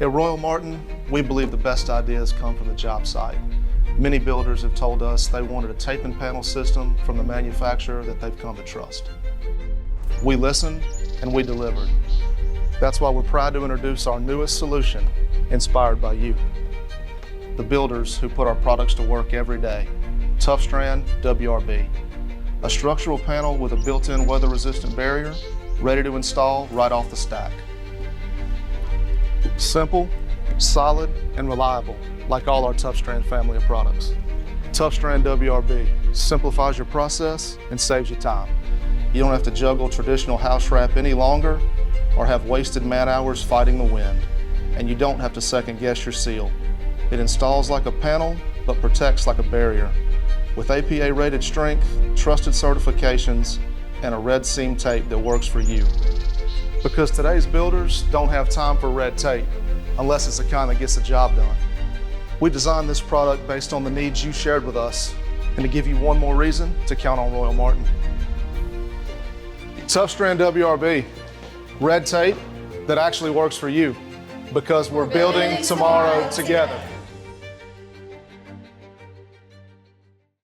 At RoyOMartin, we believe the best ideas come from the job site. Many builders have told us they wanted a tape and panel system from the manufacturer that they've come to trust. We listened and we delivered. That's why we're proud to introduce our newest solution, inspired by you, the builders who put our products to work every day, Tuffstrand WRB. A structural panel with a built-in weather-resistant barrier, ready to install right off the stack. Simple, solid, and reliable, like all our Tuffstrand family of products. Tuffstrand WRB simplifies your process and saves you time. You don't have to juggle traditional house wrap any longer or have wasted man hours fighting the wind. And you don't have to second guess your seal. It installs like a panel, but protects like a barrier. With APA rated strength, trusted certifications, and a red seam tape that works for you. Because today's builders don't have time for red tape, unless it's the kind that gets the job done. We designed this product based on the needs you shared with us, and to give you one more reason to count on RoyOMartin. Tuffstrand WRB, red tape that actually works for you, because we're building tomorrow together.